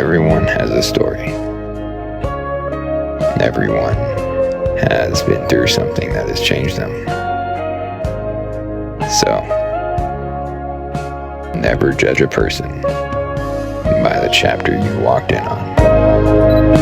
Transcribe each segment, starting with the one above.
Everyone has a story. Everyone has been through something that has changed them. So, never judge a person by the chapter you walked in on.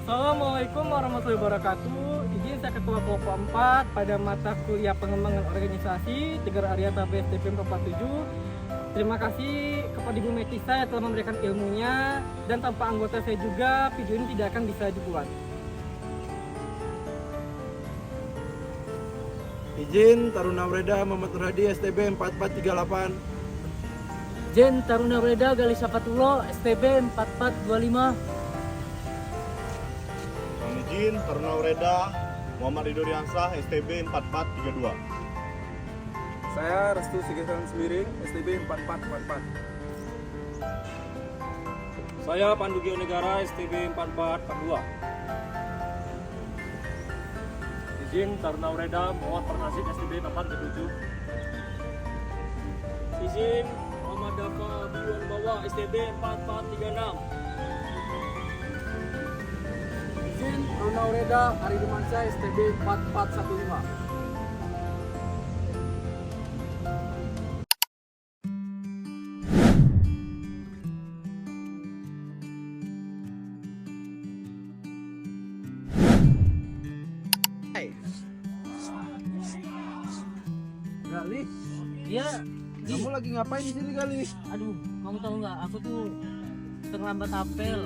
Assalamualaikum warahmatullahi wabarakatuh. Izin saya Ketua Kelompok 4 pada mata kuliah pengembangan organisasi Tegar Aryata BSTP 447. Terima kasih kepada Ibu Metisa yang telah memberikan ilmunya, dan tanpa anggota saya juga video ini tidak akan bisa dibuat. Izin Taruna Wreda Muhammad Nurhadi STB 4438. Jen Taruna Wreda Gali Sapatulo STB 4425. Izin Taruna Wreda Muhammad Ridho Riansah STB 4432. Saya Restu Sigesan Semiring STB 4444. Saya Pandu Gio Negara STB 4442. Izin Taruna Wreda Muhammad Pernasib STB 447. Izin Muhammad Dafa Biwan Bawa STB 4436. Izin Taruna Wreda Ari Dimansyah STB 4415. Gali, Iya, kamu lagi ngapain di sini Gali? aduh, kamu tahu nggak? Aku tuh terlambat apel.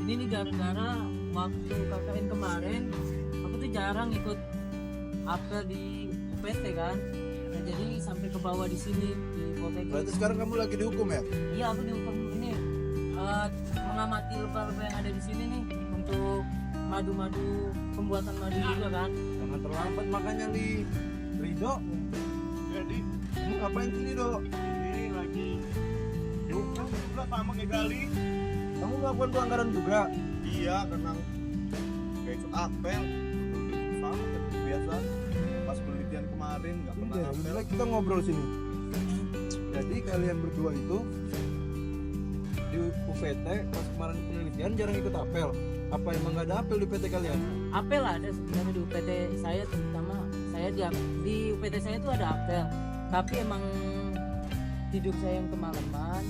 Ini nih gara-gara waktu KKN kemarin, aku tuh jarang ikut apel di UPT kan. Nah, jadi sampai ke bawah di sini di Poltek. Berarti sekarang kamu lagi dihukum ya? Iya, aku dihukum ini mengamati lebah-lebah yang ada di sini nih untuk madu-madu, pembuatan madu juga kan. Jangan terlambat makanya Li. Ridho, Jadi kamu ngapain sini Dok? ini lagi dihukum juga sama kayak Gali. Kamu melakukan pelanggaran juga? Iya, karena kayak ikut apel sama biasa pas penelitian kemarin nggak pernah Udah, apel. udah kita ngobrol sini. Jadi kalian berdua itu di UPT pas kemarin penelitian jarang ikut apel. Apa emang nggak ada apel di UPT kalian? Apel ada sebenarnya di UPT saya, terutama saya di UPT saya itu ada apel, tapi emang tidur saya yang kemalaman,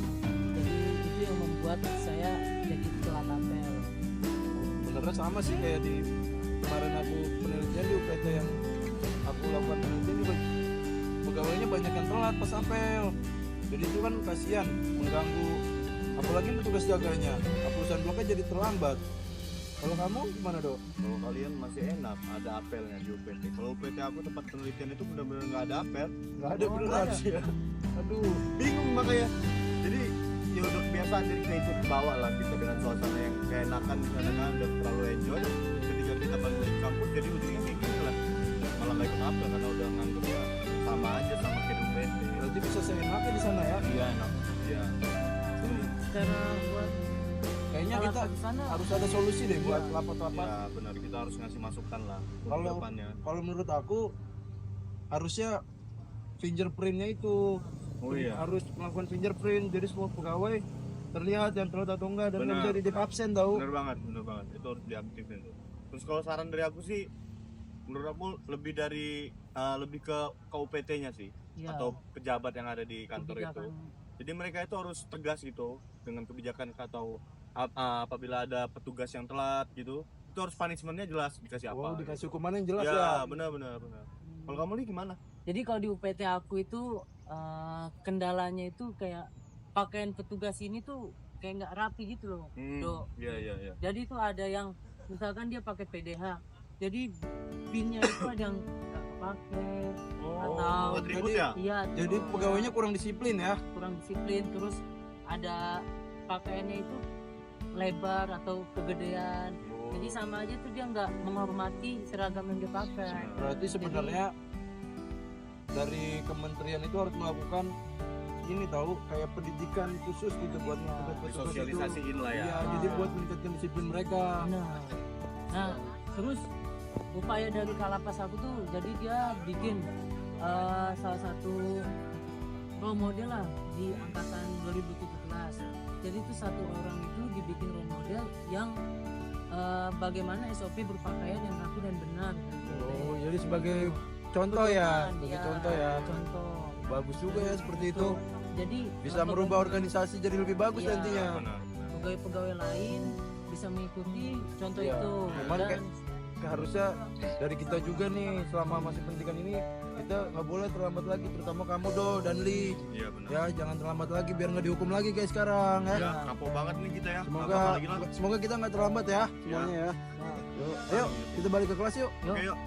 jadi itu yang membuat saya jadi telat apel. Sebenarnya sama sih kayak di kemarin aku penelitian di UPT yang aku lakukan penelitian juga, pegawainya banyak yang telat pas apel. Jadi itu kan kasihan, mengganggu, apalagi petugas jaganya. Urusan bloknya jadi terlambat. Kalau kamu gimana Dok? Kalau kalian masih enak ada apelnya di UPT. Kalau UPT aku tempat penelitian itu benar-benar nggak ada apel. Nggak ada beneran sih ya. Aduh, Bingung makanya. Jadi ya udah kebiasaan, jadi kita ikut ke bawah lah kita dengan suasana yang keenakan di sana kan, udah terlalu enjoy. Ketika kita balik lagi ke kampus jadi ujungnya kayak gini lah. Malah nggak ikut apel karena udah nganggapnya sama aja sama kayak di UPT. berarti bisa seenaknya di sana ya. Iya enak. Iya. Secara buat Kayaknya salah kita satu sana harus ada solusi deh buat Iya. rapat-rapat. Ya benar, kita harus ngasih masukan lah untuk Kalau depannya. kalau menurut aku harusnya fingerprintnya itu Oh iya. harus melakukan fingerprint, jadi semua pegawai terlihat yang telat atau enggak, dan nggak Benar. bisa di absen tahu. Bener banget. Itu harus diaktifin tuh. Terus kalau saran dari aku sih, menurut aku lebih ke UPT-nya sih, ya, atau pejabat yang ada di kantor itu. kebijakan. Jadi mereka itu harus tegas gitu dengan kebijakan atau apabila ada petugas yang telat gitu, itu harus punishment-nya jelas dikasih apa. Wow, dikasih hukuman yang jelas ya. ya. Benar. Kalau kamu nih gimana? Jadi kalau di UPT aku itu kendalanya itu kayak pakaian petugas ini tuh kayak nggak rapi gitu loh, Dok. Iya. Jadi itu ada yang misalkan dia pakai PDH, jadi pinnya itu ada yang nggak pakai, atau atribut jadi- ya? iya, Jadi atau pegawainya kurang disiplin ya. kurang disiplin, terus ada pakaiannya itu lebar atau kegedean, jadi sama aja tuh dia nggak menghormati seragam yang dia pakai. Berarti sebenarnya dari kementerian itu harus melakukan ini tahu kayak pendidikan khusus gitu buat petugas-petugas itu. Disosialisasiin lah ya. Iya, jadi buat meningkatkan disiplin mereka. Nah, terus upaya dari Kalapas aku tuh, jadi dia bikin salah satu role model lah di angkatan 2017. Jadi itu satu orang itu dibikin role model yang bagaimana SOP berpakaian yang rapi dan benar. Oh, jadi sebagai contoh ya, Pedoman, sebagai iya, contoh ya. Contoh. Bagus juga ya seperti itu. Jadi Bisa merubah organisasi jadi lebih bagus Iya. nantinya. pegawai-pegawai lain bisa mengikuti contoh Iya. itu. Cuman Dan Harusnya dari kita juga nih selama masih pendidikan ini kita nggak boleh terlambat lagi, terutama kamu Do dan Li. Iya benar. Ya jangan terlambat lagi biar nggak dihukum lagi kayak sekarang ya. Ya, kapok banget nih kita ya. Semoga Nggak bakal lagi. semoga kita nggak terlambat ya semuanya ya. Yuk, ayo kita balik ke kelas yuk. Oke, yuk.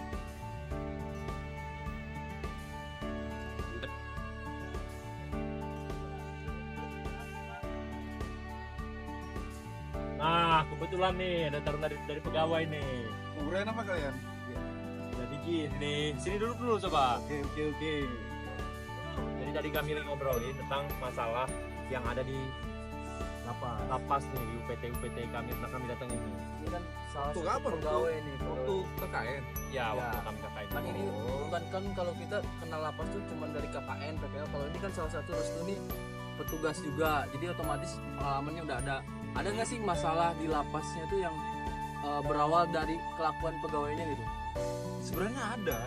Nah, kebetulan nih ada taruh dari pegawai nih. Ukuran apa kalian? Jadi gini, sini dulu coba. Oke. Jadi tadi kami ngobrolin tentang masalah yang ada di lapas nih di UPT kami pernah kami datang ini. ini kan salah Waktu satu kapan? pegawai nih. Waktu KKN. Ya, Ya. waktu kami KKN. Kan ini bukan kan kalau kita kenal lapas tuh cuma dari KKN, PPL. Kalau ini kan salah satu restu nih petugas juga. Jadi otomatis pengalamannya udah ada. Ada nggak sih masalah di lapasnya tuh yang berawal dari kelakuan pegawainya gitu? Sebenarnya ada,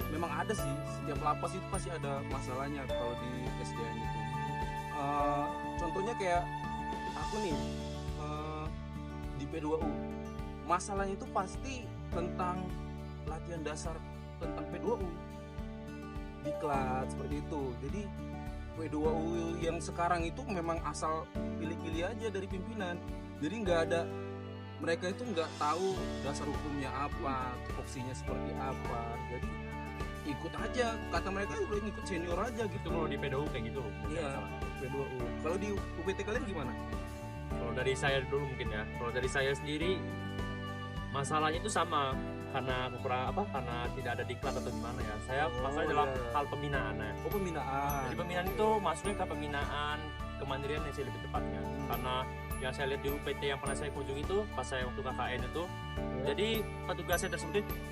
memang ada sih. Setiap lapas itu pasti ada masalahnya kalau di SDN itu. Contohnya kayak aku nih di P2U. Masalahnya itu pasti tentang latihan dasar tentang P2U di kelas seperti itu. Jadi P2U yang sekarang itu memang asal pilih-pilih aja dari pimpinan. Jadi nggak ada, mereka itu nggak tahu dasar hukumnya apa, tupoksinya seperti apa. Jadi ikut aja, kata mereka udah ngikut senior aja Itu gitu. kalau di PDU kayak gitu. Iya, P2U. Kalau di UPT kalian gimana? Kalau dari saya dulu mungkin ya. Kalau dari saya sendiri masalahnya itu sama karena kekurangan karena tidak ada diklat atau gimana ya. Saya masalah dalam hal pembinaan ya. Oh, pembinaan. Jadi pembinaan itu masuknya ke pembinaan kemandirian yang sih lebih tepatnya. Karena yang saya lihat di UPT yang pernah saya kunjungi itu pas saya waktu KKN itu, jadi petugasnya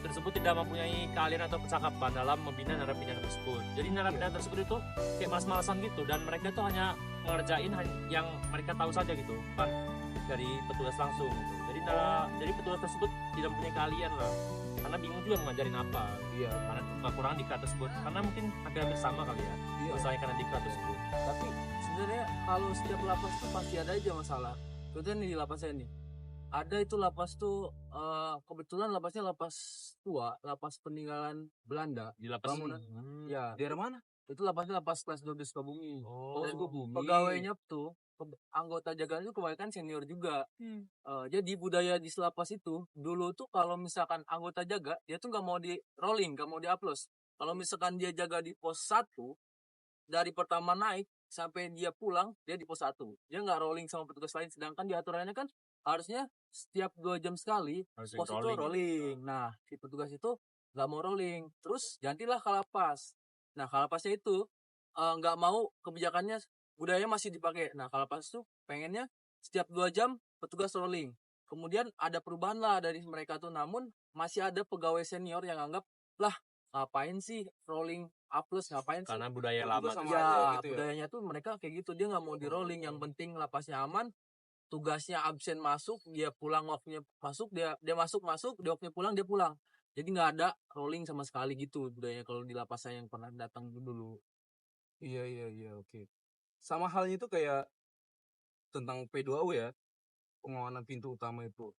tersebut tidak mempunyai keahlian atau kecakapan dalam membina narapidana tersebut. Jadi narapidana tersebut itu kayak malas-malasan gitu dan mereka tuh hanya mengerjain yang mereka tahu saja gitu, bukan dari petugas langsung gitu. Jadi petugas tersebut tidak mempunyai keahlian lah, karena bingung juga mau ngajarin apa. Iya. Karena kekurangan diklat tersebut, karena mungkin hampir sama kali ya. Iya. Masalahnya karena diklat tersebut. Tapi sebenarnya kalau setiap lapas tuh pasti ada aja masalah. Kebetulan nih di lapas saya nih, ada itu lapas tuh kebetulan lapasnya lapas tua, lapas peninggalan Belanda. Di lapas Bangunan. Hmm. Ya, Daerah mana? itu lapasnya lapas kelas 12 Sukabumi. Oh, Dan Sukabumi. pegawainya tuh anggota jagaan itu kebanyakan senior juga. Jadi budaya di lapas itu dulu tuh kalau misalkan anggota jaga dia tuh nggak mau di rolling, nggak mau di upload. Kalau misalkan dia jaga di pos 1 dari pertama naik sampai dia pulang dia di pos 1, dia nggak rolling sama petugas lain. Sedangkan di aturannya kan harusnya setiap 2 jam sekali harus pos itu rolling. Nah si petugas itu nggak mau rolling, terus gantilah kalapas. Nah kalapasnya itu nggak mau kebijakannya, budayanya masih dipakai. Nah kalapas tuh pengennya setiap 2 jam petugas rolling. Kemudian ada perubahan lah dari mereka tuh, namun masih ada pegawai senior yang anggap lah ngapain sih rolling upload, ngapain sih karena budaya Itu lama. sama ya, aja gitu ya? budayanya tuh mereka kayak gitu, dia nggak mau di rolling, yang penting lapasnya aman, tugasnya absen masuk, dia pulang waktunya masuk, dia masuk dia waktunya pulang dia pulang. Jadi nggak ada rolling sama sekali gitu budayanya kalau di lapas saya yang pernah datang dulu. Iya, oke. Sama halnya itu kayak tentang P2U ya, pengawalan pintu utama itu.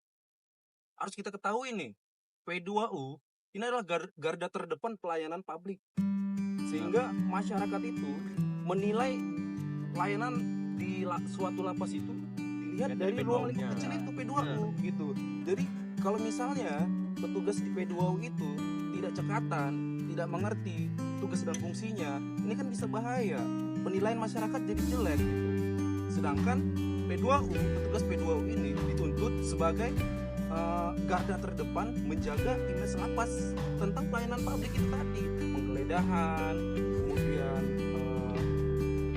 Harus kita ketahui nih, P2U ini adalah garda terdepan pelayanan publik. Sehingga masyarakat itu menilai pelayanan di suatu lapas itu dilihat Dari dari ruang P2U-nya. lingkup kecil itu P2U gitu. Jadi kalau misalnya petugas di P2U itu tidak cekatan, tidak mengerti tugas dan fungsinya, ini kan bisa bahaya. Penilaian masyarakat jadi jelek gitu. Sedangkan P2U, petugas P2U ini dituntut sebagai garda terdepan menjaga image lapas tentang pelayanan publik itu tadi, penggeledahan, kemudian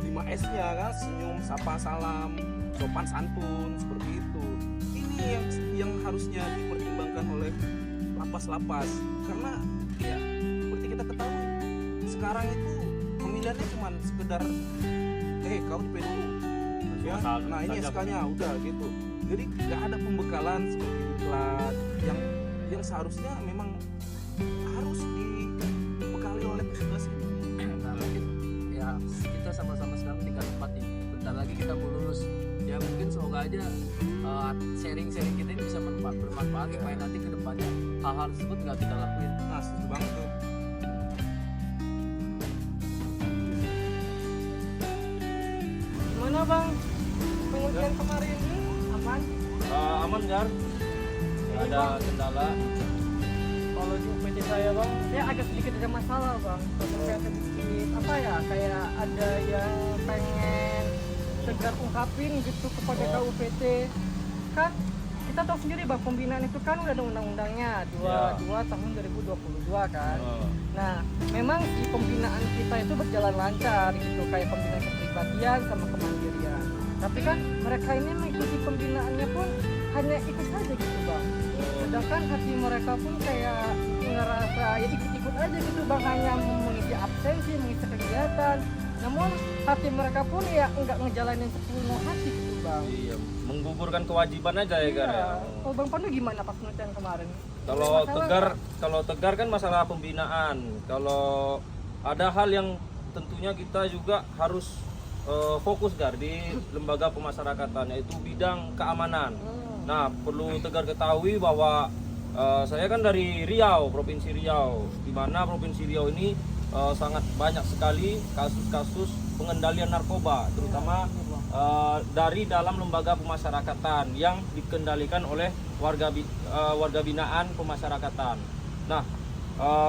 5S-nya kan, senyum, sapa, salam, sopan santun seperti itu. Ini yang harusnya dipertimbangkan oleh lapas-lapas, karena ya seperti kita ketahui sekarang itu pemilihannya cuma sekedar kau DP dulu ya, nah ini SK-nya udah gitu. Jadi nggak ada pembekalan seperti diklat yang seharusnya memang harus dibekali oleh petugas ini. Nah, mungkin ya kita sama-sama sekarang tinggal 4 nih, bentar lagi kita mau lulus ya, mungkin semoga aja sharing-sharing kita ini bisa bermanfaat supaya nanti ke depannya hal-hal tersebut nggak kita lakuin. Nah setuju banget tuh. Gimana bang? Pengujian kemarin aman? Aman Gar, nggak ada kendala. Kalau di UPT saya bang, saya agak sedikit ada masalah bang. Kayak sedikit apa ya? Kayak ada yang pengen segar ungkapin gitu kepada KUPT. Kan kita tahu sendiri bang, pembinaan itu kan udah ada undang-undangnya 22 tahun 2022 kan. Nah, memang di pembinaan kita itu berjalan lancar gitu, kayak pembinaan kepribadian sama kemandirian. Tapi kan mereka ini mengikuti pembinaannya pun hanya ikut saja gitu bang. Sedangkan hati mereka pun kayak ngerasa ya ikut-ikut aja gitu bang, hanya mengisi absensi, mengisi kegiatan. Namun hati mereka pun ya nggak ngejalanin sepenuh hati gitu bang. Iya, menggugurkan kewajiban aja ya Gar ya. Oh bang Pandu gimana pas penelitian kemarin? Kalau tegar kan masalah pembinaan. Kalau ada hal yang tentunya kita juga harus fokus Gar di lembaga pemasyarakatan, yaitu bidang keamanan. Nah, perlu Tegar ketahui bahwa saya kan dari Riau, Provinsi Riau, di mana Provinsi Riau ini sangat banyak sekali kasus-kasus pengendalian narkoba, terutama dari dalam lembaga pemasyarakatan yang dikendalikan oleh warga binaan pemasyarakatan. Nah,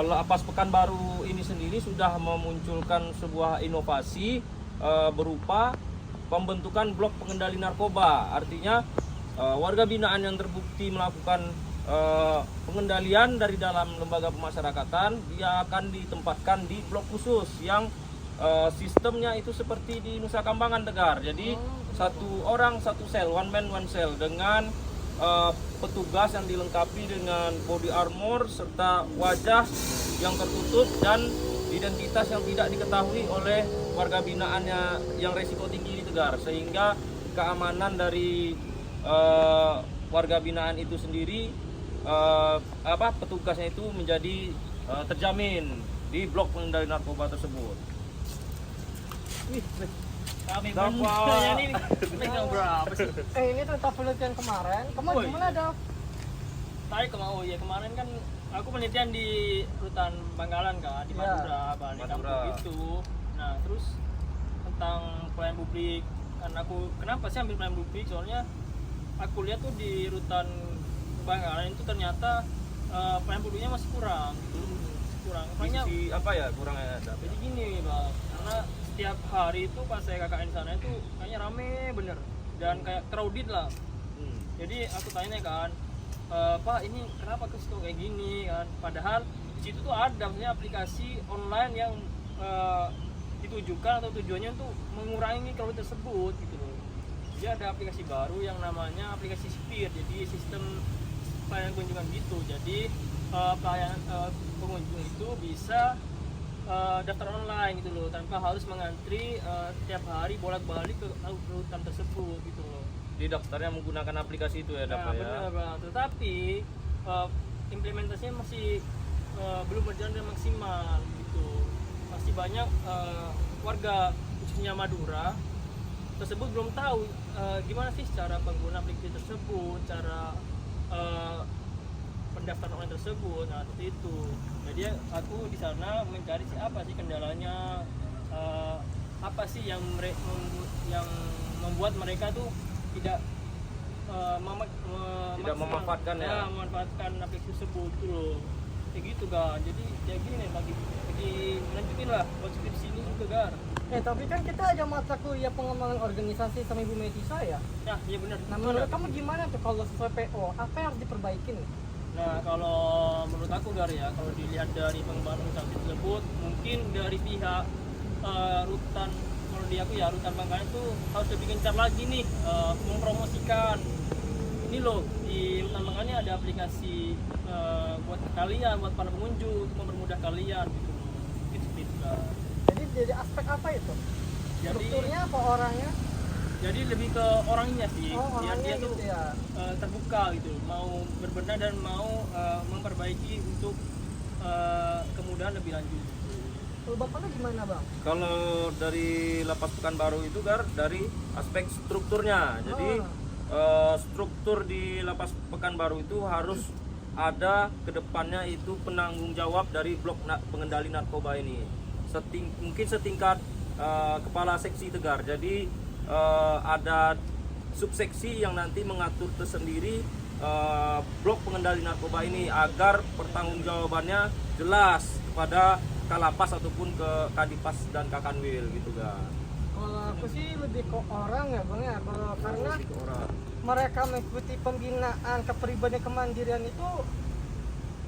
Lapas Pekanbaru ini sendiri sudah memunculkan sebuah inovasi berupa pembentukan blok pengendali narkoba. Artinya warga binaan yang terbukti melakukan pengendalian dari dalam lembaga pemasyarakatan, dia akan ditempatkan di blok khusus yang sistemnya itu seperti di Nusa Kambangan Tegar. Jadi satu orang satu sel, one man one cell, dengan petugas yang dilengkapi dengan body armor serta wajah yang tertutup dan identitas yang tidak diketahui oleh warga binaannya yang resiko tinggi di Tegar, sehingga keamanan dari warga binaan itu sendiri, petugasnya itu menjadi terjamin di blok pengendali narkoba tersebut. Kami Dapat. ini pegang berapa sih? Ini tentang penelitian kemarin. Kamu gimana Dav? Kemarin kan aku penelitian di Rutan Bangkalan kan, di Madura, Bali Kampung itu. Nah, terus tentang pelayanan publik. Kan kenapa sih ambil pelayanan publik? Soalnya aku lihat tuh di Rutan Bangkalan itu ternyata pelayanan publiknya masih kurang gitu. Makanya Kurangnya ada. jadi gini, Bang. Karena setiap hari itu pas saya KKN sana itu kayaknya rame bener dan kayak crowded lah. Jadi aku tanya kan, Pak ini kenapa ke situ kayak gini kan? Padahal di situ tuh ada misalnya aplikasi online yang ditujukan atau tujuannya untuk mengurangi crowd tersebut gitu loh. Jadi ada aplikasi baru yang namanya aplikasi Spear, jadi sistem pelayanan kunjungan gitu. Jadi pelayanan pengunjung itu bisa daftar online gitu loh, tanpa harus mengantri tiap hari bolak-balik ke rutan tersebut gitu loh. Di daftarnya menggunakan aplikasi itu ya, Nah, benar Bang. Tetapi implementasinya masih belum berjalan dengan maksimal gitu. Masih banyak warga khususnya Madura tersebut belum tahu gimana sih cara pengguna aplikasi tersebut, cara pendaftaran online tersebut. Nah, seperti itu. Jadi aku di sana mencari apa sih kendalanya, apa sih yang membuat mereka tuh tidak memanfaatkan aplikasi tersebut tuh loh. Kayak gitu kan. Jadi ya gini lagi lanjutin lah buat skripsi ini juga Gar. Tapi kan kita ada mata kuliah pengembangan organisasi sama Ibu Metisa ya. Nah, iya benar. Nah, menurut kamu gimana tuh kalau sesuai PO? Apa yang harus diperbaikin? Nah, kalau menurut aku Gar ya, kalau dilihat dari pengembangan organisasi tersebut, mungkin dari pihak rutan, kalau di aku ya rutan Bangkalan itu harus lebih gencar lagi nih mempromosikan ini loh di Hutan Bangka ini ada aplikasi buat kalian, buat para pengunjung untuk mempermudah kalian gitu. Gitu kan. Jadi dari aspek apa itu? Jadi Strukturnya apa orangnya? jadi lebih ke orangnya sih. Oh, orangnya dia gitu tuh ya. terbuka gitu, mau berbenah dan mau memperbaiki untuk kemudahan lebih lanjut. Kalau bapaknya gimana bang? Kalau dari Lapas Pekanbaru itu Gar, dari aspek strukturnya. Jadi struktur di Lapas Pekanbaru itu harus ada kedepannya itu penanggung jawab dari blok pengendali narkoba ini. Mungkin setingkat kepala seksi Tegar. Jadi ada subseksi yang nanti mengatur tersendiri blok pengendali narkoba ini agar pertanggungjawabannya jelas kepada Kalapas ataupun ke Kadipas dan Kakanwil gitu kan. Kalau aku sih lebih ke orang ya bang ya. Karena mereka mengikuti pembinaan kepribadian kemandirian itu,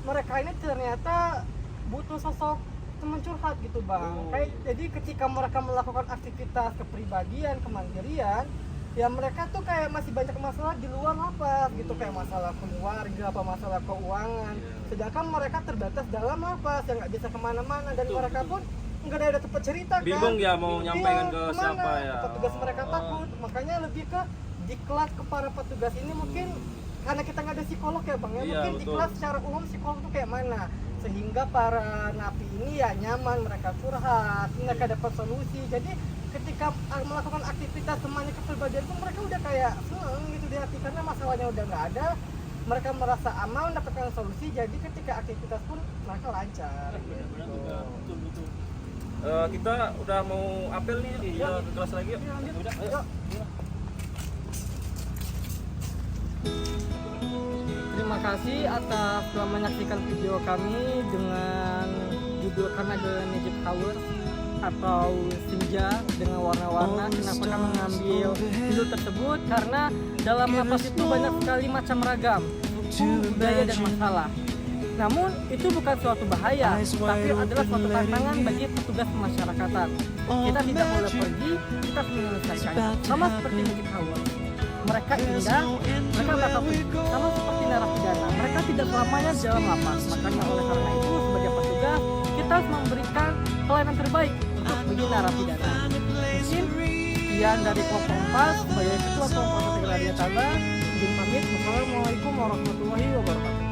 mereka ini ternyata butuh sosok teman curhat gitu bang. Jadi ketika mereka melakukan aktivitas kepribadian kemandirian, ya mereka tuh kayak masih banyak masalah di luar lapas gitu, kayak masalah keluarga, apa masalah keuangan. Sedangkan mereka terbatas dalam lapas yang nggak bisa kemana-mana, dan mereka pun nggak ada tempat cerita kan. Bingung ya mau nyampaikan ke kemana? siapa ya. Petugas mereka takut, makanya lebih ke diklat ke para petugas ini mungkin karena kita nggak ada psikolog ya bang ya, Iya, mungkin betul. diklat secara umum psikolog tuh kayak mana sehingga para napi ini ya nyaman, mereka curhat, mereka dapat solusi. Jadi ketika melakukan aktivitas temannya kepribadian pun mereka udah kayak seneng gitu di hati karena masalahnya udah nggak ada, mereka merasa aman mendapatkan solusi, jadi ketika aktivitas pun mereka lancar gitu. Betul. Kita udah mau apel nih, ke kelas lagi yuk. Udah, ayo. Yuk. Terima kasih atas telah menyaksikan video kami dengan judul Karena The Magic Hour atau senja dengan warna-warna. Kenapa kami mengambil judul tersebut? Karena dalam lapas itu banyak sekali macam ragam suku, budaya, dan masalah. Namun itu bukan suatu bahaya, tapi adalah suatu tantangan bagi petugas pemasyarakatan. Kita tidak boleh pergi, kita harus menyelesaikannya. Sama seperti Magic Hour. Mereka indah, mereka bakal pergi. Sama seperti narapidana, mereka tidak selamanya di dalam lapas. Makanya oleh karena itu sebagai petugas kita harus memberikan pelayanan terbaik untuk bagi narapidana. Mungkin sekian dari kelompok 4 sebagai ketua kelompok Tegar Arya Taba. Izin pamit. Wassalamualaikum warahmatullahi wabarakatuh.